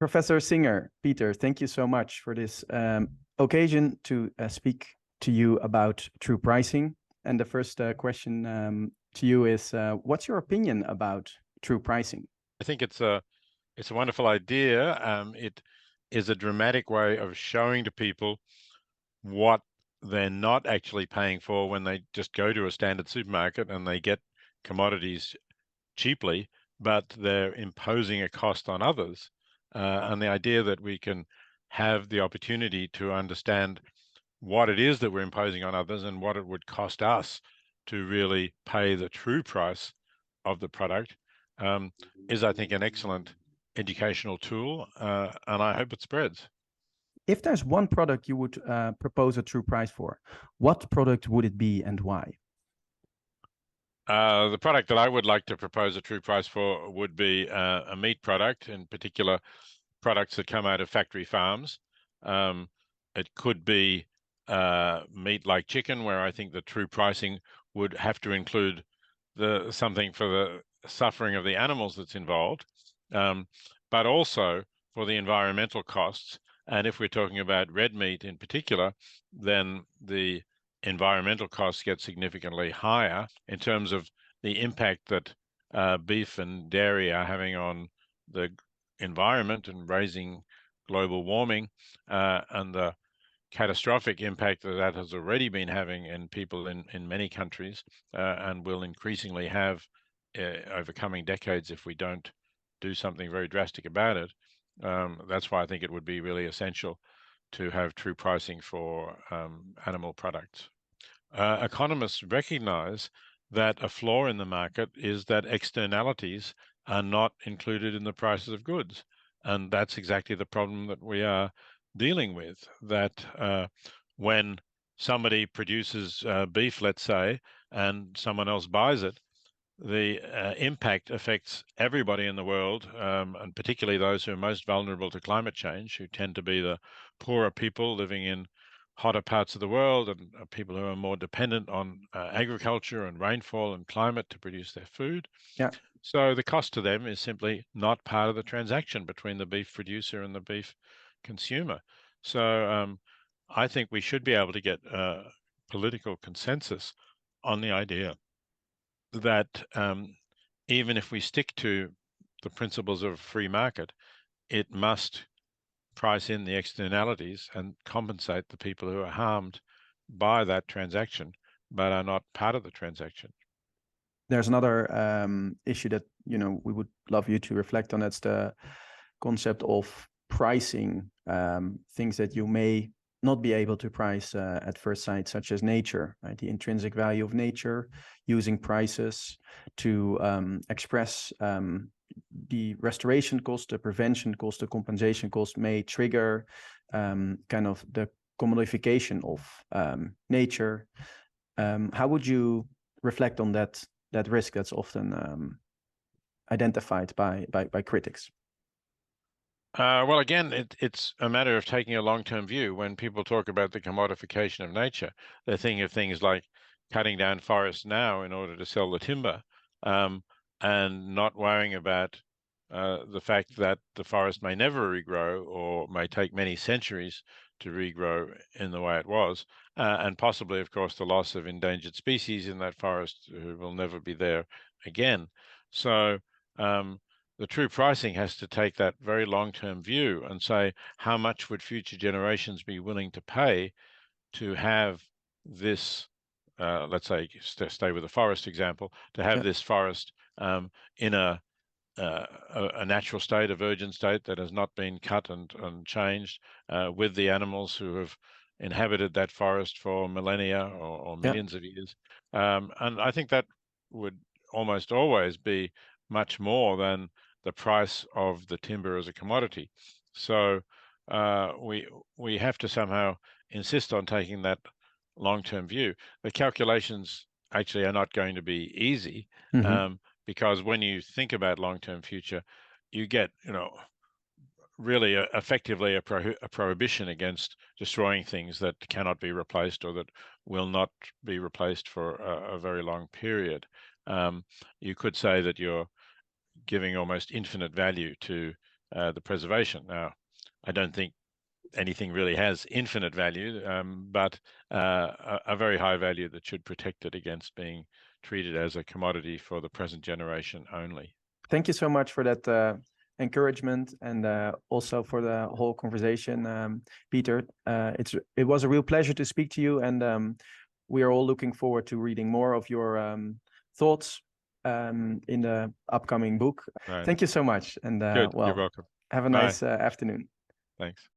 Professor Singer, Peter, thank you so much for this occasion to speak to you about true pricing. And the first question to you is, what's your opinion about true pricing? I think it's a wonderful idea. It is a dramatic way of showing to people what they're not actually paying for when they just go to a standard supermarket and they get commodities cheaply, but they're imposing a cost on others. And the idea that we can have the opportunity to understand what it is that we're imposing on others and what it would cost us to really pay the true price of the product is, I think, an excellent educational tool, and I hope it spreads. If there's one product you would propose a true price for, what product would it be and why? The product that I would like to propose a true price for would be a meat product, in particular products that come out of factory farms. It could be meat like chicken, where I think the true pricing would have to include something for the suffering of the animals that's involved, but also for the environmental costs. And if we're talking about red meat in particular, then the environmental costs get significantly higher in terms of the impact that beef and dairy are having on the environment and raising global warming, and the catastrophic impact that has already been having in people in many countries, and will increasingly have over coming decades if we don't do something very drastic about it. That's why I think it would be really essential to have true pricing for animal products. Economists recognize that a flaw in the market is that externalities are not included in the prices of goods. And that's exactly the problem that we are dealing with, that when somebody produces beef, let's say, and someone else buys it, the impact affects everybody in the world, and particularly those who are most vulnerable to climate change, who tend to be the poorer people living in hotter parts of the world, and people who are more dependent on agriculture and rainfall and climate to produce their food. Yeah. So the cost to them is simply not part of the transaction between the beef producer and the beef consumer. So I think we should be able to get political consensus on the idea that even if we stick to the principles of a free market, it must price in the externalities and compensate the people who are harmed by that transaction, but are not part of the transaction. There's another issue that we would love you to reflect on. That's the concept of pricing things that you may not be able to price at first sight, such as nature, right? The intrinsic value of nature, using prices to express the restoration cost, the prevention cost, the compensation cost may trigger kind of the commodification of nature. How would you reflect on that risk that's often identified by critics? Well, again, it's a matter of taking a long-term view. When people talk about the commodification of nature, they're thinking of things like cutting down forests now in order to sell the timber, and not worrying about the fact that the forest may never regrow or may take many centuries to regrow in the way it was, and possibly, of course, the loss of endangered species in that forest who will never be there again. So the true pricing has to take that very long-term view and say, how much would future generations be willing to pay to have this, let's say, stay with the forest example, to have this forest in a natural state, a virgin state that has not been cut and changed, with the animals who have inhabited that forest for millennia or millions of years. And I think that would almost always be much more than the price of the timber as a commodity. So we have to somehow insist on taking that long-term view. The calculations actually are not going to be easy, because when you think about long-term future, you get, really effectively a prohibition against destroying things that cannot be replaced or that will not be replaced for a very long period. You could say that you're giving almost infinite value to the preservation. Now, I don't think anything really has infinite value, but a very high value that should protect it against being treated as a commodity for the present generation only. Thank you so much for that encouragement, and also for the whole conversation, Peter. It was a real pleasure to speak to you, and we are all looking forward to reading more of your thoughts in the upcoming book. Right. Thank you so much, and Good. well, You're welcome. have a Bye. nice afternoon. Thanks.